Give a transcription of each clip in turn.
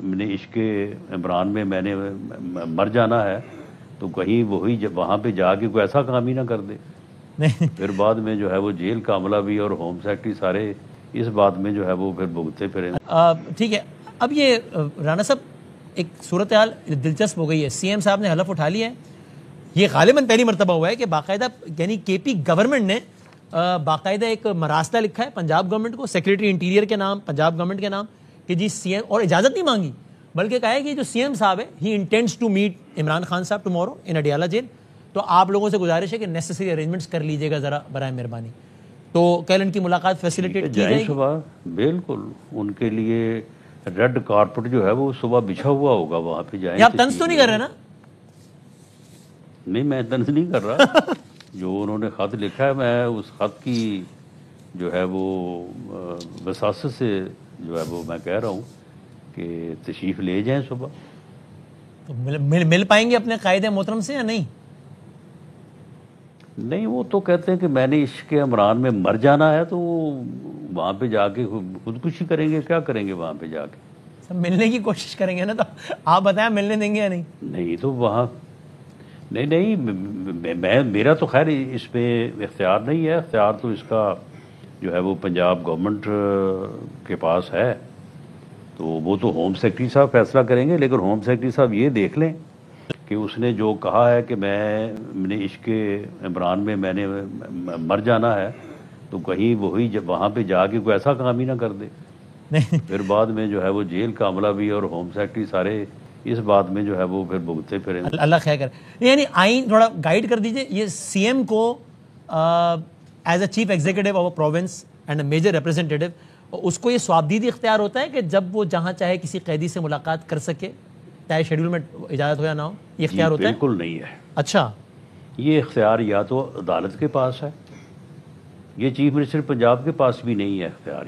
نے عشق عمران میں نے مر جانا ہے تو کہیں وہی وہاں پہ جا کے کوئی ایسا کام ہی نہ کر دے. پھر بعد میں جو ہے وہ جیل کا عملہ بھی اور ہوم سیکرٹری سارے اس بات میں جو ہے وہ پھر بھگتے پھریں. ٹھیک ہے. اب یہ رانا صاحب ایک صورتحال دلچسپ ہو گئی ہے. سی ایم صاحب نے حلف اٹھا لیا ہے. یہ غالباً پہلی مرتبہ ہوا ہے کہ باقاعدہ یعنی کے پی گورنمنٹ نے باقاعدہ ایک مراسلہ لکھا ہے پنجاب گورنمنٹ کو, سیکریٹری انٹیریئر کے نام, پنجاب گورنمنٹ کے نام, کہ جی سی ایم, اور اجازت نہیں مانگی بلکہ کہا ہے کہ جو سی ایم صاحب ہے he intends to meet Imran Khan صاحب ٹمورو ان اڈیالہ جیل, تو آپ لوگوں سے گزارش ہے کہ نیسیسری ارینجمنٹس کر لیجیے گا ذرا برائے مہربانی. تو کل ان کی ملاقات فیسیلیٹیٹ کی جائے گی صبح. بالکل ان کے لیے ریڈ کارپٹ جو ہے وہ صبح بچھا ہوا ہوگا, وہاں پہ جائیں. آپ طنز تو نہیں کر رہے نا؟ نہیں, میں طنز نہیں کر رہا. جو انہوں نے خط لکھا ہے میں اس خط کی جو ہے وہ وساست سے جو ہے وہ میں کہہ رہا ہوں کہ تشریف لے جائیں صبح. تو مل پائیں گے اپنے قائد محترم سے یا نہیں؟ نہیں, وہ تو کہتے ہیں کہ میں نے عشق عمران میں مر جانا ہے تو وہاں پہ جا کے خودکشی کریں گے. کیا کریں گے وہاں پہ جا کے؟ سب ملنے کی کوشش کریں گے نا, تو آپ بتائیں ملنے دیں گے یا نہیں؟ نہیں تو وہاں نہیں, میرا تو خیر اس پہ اختیار نہیں ہے. اختیار تو اس کا جو ہے وہ پنجاب گورنمنٹ کے پاس ہے, تو وہ تو ہوم سیکرٹری صاحب فیصلہ کریں گے. لیکن ہوم سیکرٹری صاحب یہ دیکھ لیں کہ اس نے جو کہا ہے کہ میں نے عشق عمران میں نے مر جانا ہے تو کہیں وہی وہاں پہ جا کے کوئی ایسا کام ہی نہ کر دے. پھر بعد میں جو ہے وہ جیل کا عملہ بھی اور ہوم سیکرٹری سارے اس بات میں جو ہے وہ پھر بھگتے پھریں. اللہ خیر کرے. یعنی آئین تھوڑا گائیڈ کر دیجئے. یہ سی ایم کو as a chief executive of a province and a major representative, اس کو یہ سوابدیدی اختیار ہوتا ہے کہ جب وہ جہاں چاہے کسی قیدی سے ملاقات کر سکے, چاہے شیڈول میں اجازت ہو یا نہ ہو, یہ اختیار ہوتا ہے؟ بالکل نہیں ہے. اچھا, یہ اختیار یا تو عدالت کے پاس ہے, یہ چیف منسٹر پنجاب کے پاس بھی نہیں ہے اختیار.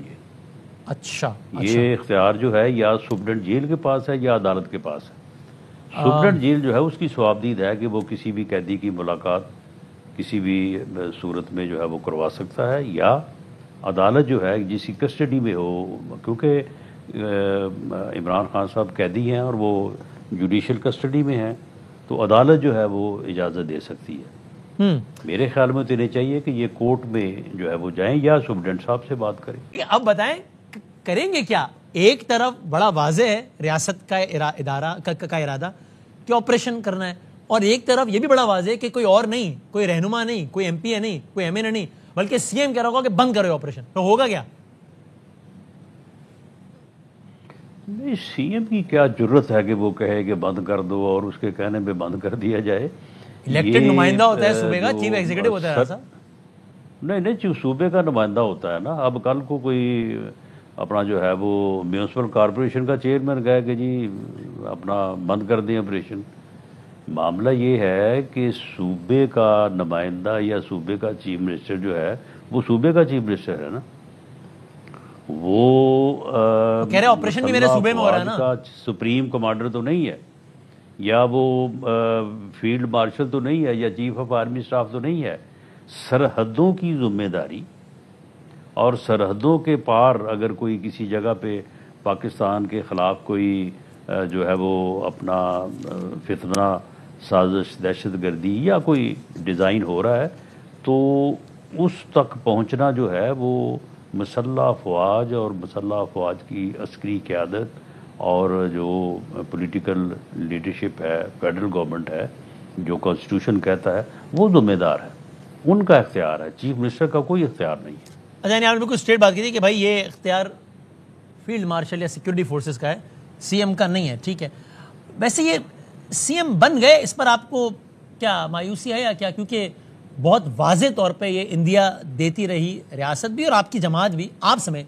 اچھا, یہ اختیار جو ہے یا سپرنٹینڈنٹ جیل کے پاس ہے یا عدالت کے پاس ہے. سپرنٹینڈنٹ جیل جو ہے اس کی سوابدید ہے کہ وہ کسی بھی قیدی کی ملاقات کسی بھی صورت میں جو ہے وہ کروا سکتا ہے, یا عدالت جو ہے جس کی کسٹڈی میں ہو, کیونکہ عمران خان صاحب قیدی ہیں اور وہ جوڈیشل کسٹڈی میں ہیں, تو عدالت جو ہے وہ اجازت دے سکتی ہے. میرے خیال میں تو نہیں چاہیے کہ یہ کورٹ میں جو ہے وہ جائیں یا سپرنٹینڈنٹ صاحب سے بات کریں. اب بتائیں کریں گے کیا؟ ایک طرف بڑا واضح ہے ریاست کا ادارہ کا ارادہ کہ آپریشن کرنا ہے, اور ایک طرف یہ بھی بڑا واضح ہے کہ کوئی اور نہیں, کوئی رہنما نہیں, کوئی ایم پی ہے نہیں, کوئی ایم این اے نہیں, بلکہ سی ایم کہہ رہا ہوگا کہ بند کرو آپریشن. تو ہوگا کیا؟ نہیں, سی ایم کی کیا جرت ہے کہ وہ کہے کہ بند کر دو اور اس کے کہنے پہ بند کر دیا جائے. الیکٹڈ نمائندہ ہوتا ہے صوبے کا, چیف ایگزیکٹو ہوتا ہے. نہیں, صوبے کا نمائندہ ہوتا ہے نا. اب کل کو کوئی اپنا جو ہے وہ میونسپل کارپوریشن کا چیئرمین کہے کہ جی اپنا بند کر دیں آپریشن. معاملہ یہ ہے کہ صوبے کا نمائندہ یا صوبے کا چیف منسٹر جو ہے وہ صوبے کا چیف منسٹر ہے نا. وہ کہہ رہے آپریشن بھی میرے صوبے میں ہو رہا ہے نا. سپریم کمانڈر تو نہیں ہے, یا وہ فیلڈ مارشل تو نہیں ہے, یا چیف آف آرمی اسٹاف تو نہیں ہے. سرحدوں کی ذمہ داری اور سرحدوں کے پار اگر کوئی کسی جگہ پہ پاکستان کے خلاف کوئی جو ہے وہ اپنا فتنہ سازش دہشت گردی یا کوئی ڈیزائن ہو رہا ہے تو اس تک پہنچنا جو ہے وہ مسلح افواج اور مسلح افواج کی عسکری قیادت اور جو پولیٹیکل لیڈرشپ ہے, فیڈرل گورنمنٹ ہے, جو کانسٹیٹیوشن کہتا ہے وہ ذمہ دار ہے, ان کا اختیار ہے. چیف منسٹر کا کوئی اختیار نہیں ہے. اچھا, یعنی آپ نے بالکل اسٹریٹ بات کی تھی کہ بھائی یہ اختیار فیلڈ مارشل یا سیکورٹی فورسز کا ہے, سی ایم کا نہیں ہے. ٹھیک ہے. ویسے یہ سی ایم بن گئے, اس پر آپ کو کیا مایوسی ہے یا کیا؟ کیونکہ بہت واضح طور پہ یہ اندیا دیتی رہی, ریاست بھی اور آپ کی جماعت بھی, آپ سمیت,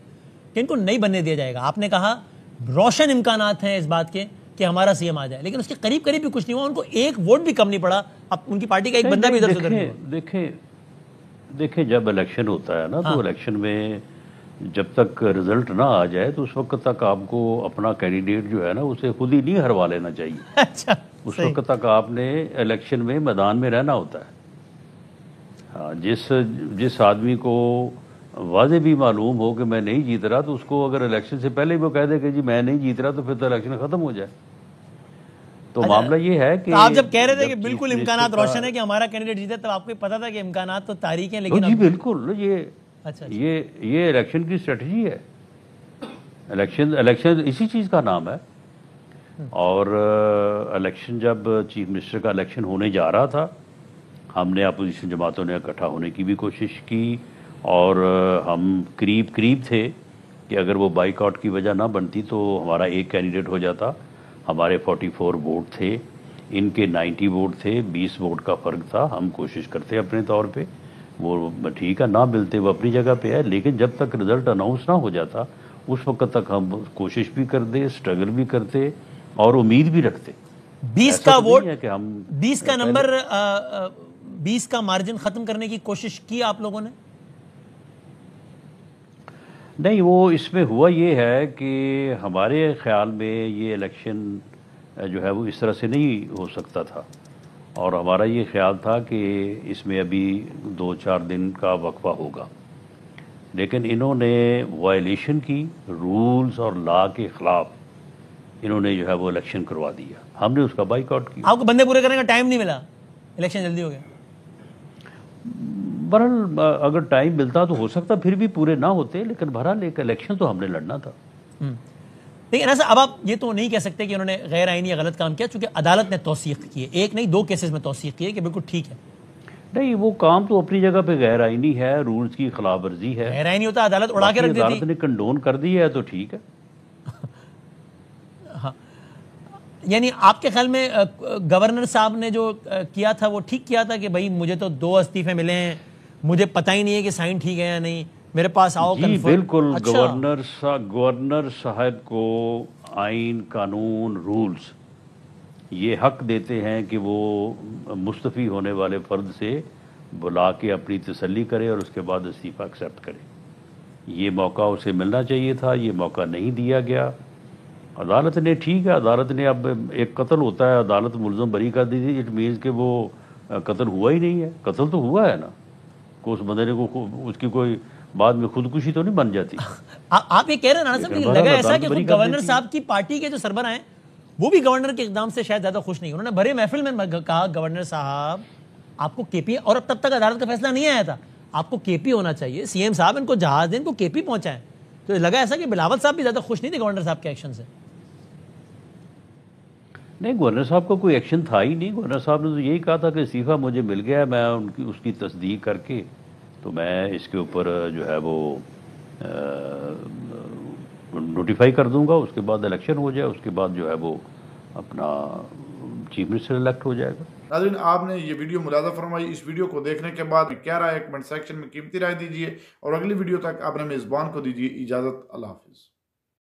کہ ان کو نہیں بننے دیا جائے گا. آپ نے کہا روشن امکانات ہیں اس بات کے کہ ہمارا سی ایم آ جائے, لیکن اس کے قریب قریب بھی کچھ نہیں ہوا. ان کو ایک ووٹ بھی کم نہیں پڑا. اب ان کی پارٹی کا ایک بندہ بھی ادھر سے ادھر نہیں ہوا. دیکھیں جب الیکشن ہوتا ہے نا تو الیکشن میں جب تک رزلٹ نہ آ جائے تو اس وقت تک آپ کو اپنا کینڈیڈیٹ جو ہے نا اسے خود ہی نہیں ہروا لینا چاہیے. اچھا, اس وقت تک آپ نے الیکشن میں میدان میں رہنا ہوتا ہے. ہاں, جس آدمی کو واضح بھی معلوم ہو کہ میں نہیں جیت رہا، تو اس کو اگر الیکشن سے پہلے وہ کہہ دے کہ جی میں نہیں جیت رہا، تو پھر تو الیکشن ختم ہو جائے. تو معاملہ یہ ہے کہ آپ جب کہہ رہے تھے کہ بالکل امکانات روشن ہے کہ ہمارا کینڈیڈیٹ جیتے، تب آپ کو پتا تھا کہ امکانات تو تاریک ہیں، لیکن جی بالکل، اچھا یہ الیکشن کی اسٹریٹجی ہے. الیکشن اسی چیز کا نام ہے. اور الیکشن جب چیف منسٹر کا الیکشن ہونے جا رہا تھا، ہم نے اپوزیشن جماعتوں نے اکٹھا ہونے کی بھی کوشش کی، اور ہم قریب تھے کہ اگر وہ بائیک آؤٹ کی وجہ نہ بنتی تو ہمارا ایک کینڈیڈیٹ ہو جاتا. ہمارے 44 ووٹ تھے، ان کے 90 ووٹ تھے، 20 ووٹ کا فرق تھا. ہم کوشش کرتے اپنے طور پہ، وہ ٹھیک ہے نہ ملتے وہ اپنی جگہ پہ ہے، لیکن جب تک رزلٹ اناؤنس نہ ہو جاتا اس وقت تک ہم کوشش بھی کرتے، اسٹرگل بھی کرتے اور امید بھی رکھتے. 20 کا ووٹ، 20 کا نمبر، 20 کا مارجن ختم کرنے کی کوشش کی آپ لوگوں نے؟ نہیں، وہ اس میں ہوا یہ ہے کہ ہمارے خیال میں یہ الیکشن جو ہے وہ اس طرح سے نہیں ہو سکتا تھا، اور ہمارا یہ خیال تھا کہ اس میں ابھی 2-4 دن کا وقفہ ہوگا. لیکن انہوں نے وائلیشن کی، رولز اور لا کے خلاف انہوں نے جو ہے وہ الیکشن کروا دیا. ہم نے اس کا بائیک آؤٹ کیا. آپ کو بندے پورے کرنے کا ٹائم نہیں ملا، الیکشن جلدی ہو گیا. بہرحال اگر ٹائم ملتا تو ہو سکتا پھر بھی پورے نہ ہوتے، لیکن بہرحال ایک الیکشن تو ہم نے لڑنا تھا. لیکن ایسا اب آپ یہ تو نہیں کہہ سکتے کہ انہوں نے غیر آئینی یا غلط کام کیا، چونکہ عدالت نے توثیق کی ہے، ایک نہیں 2 کیسز میں توثیق کی ہے کہ بالکل ٹھیک ہے. نہیں، وہ کام تو اپنی جگہ پہ غیر آئینی ہے، رولز کی خلاف ورزی ہے. غیر آئینی ہوتا عدالت اڑا کے رکھ دیتی. عدالت نے کنڈون کر دی ہے تو ٹھیک ہے. ہاں، یعنی آپ کے خیال میں گورنر صاحب نے جو کیا تھا وہ ٹھیک کیا تھا کہ بھائی مجھے تو 2 استعفے ملے ہیں، مجھے پتہ ہی نہیں ہے کہ سائن ٹھیک ہے یا نہیں، میرے پاس آؤ جی بالکل. گورنر صاحب کو آئین، قانون، رولز یہ حق دیتے ہیں کہ وہ مستعفی ہونے والے فرد سے بلا کے اپنی تسلی کرے اور اس کے بعد استعفیٰ ایکسیپٹ کرے. یہ موقع اسے ملنا چاہیے تھا، یہ موقع نہیں دیا گیا. عدالت نے ٹھیک ہے، عدالت نے اب ایک قتل ہوتا ہے، عدالت ملزم بری کر دی تھی، اٹ مینس کہ وہ قتل ہوا ہی نہیں ہے. قتل تو ہوا ہے نا، کہ اس بندے نے اس کی کوئی بعد میں خودکشی تو نہیں بن جاتی. آپ یہ کہہ رہے ہیں نا صاحب، لگا ایسا کہ خود گورنر صاحب کی پارٹی کے جو سربراہ ہیں وہ بھی گورنر کے اقدام سے شاید زیادہ خوش نہیں. انہوں نے بھرے محفل میں کہا گورنر صاحب آپ کو کے پی، اور اب تب تک عدالت کا فیصلہ نہیں آیا تھا، آپ کو کے پی ہونا چاہیے، سی ایم صاحب ان کو جہاز دیں، ان کو کے پی پہنچائیں. تو لگا ایسا کہ بلاول صاحب بھی زیادہ خوش نہیں تھے گورنر صاحب کے ایکشن سے. نہیں، گورنر صاحب کا کوئی ایکشن تھا ہی نہیں. گورنر صاحب نے تو یہی کہا تھا کہ استعفیٰ مجھے مل گیا ہے، میں اس کی تصدیق کر کے تو میں اس کے اوپر جو ہے وہ نوٹیفائی کر دوں گا، اس کے بعد الیکشن ہو جائے، اس کے بعد جو ہے وہ اپنا چیف منسٹر الیکٹ ہو جائے گا. ناظرین، آپ نے یہ ویڈیو ملاحظہ فرمائی. اس ویڈیو کو دیکھنے کے بعد کیا رائے ہے کمنٹ سیکشن میں قیمتی رائے دیجیے، اور اگلی ویڈیو تک اپنے میزبان کو دیجیے اجازت. اللہ حافظ.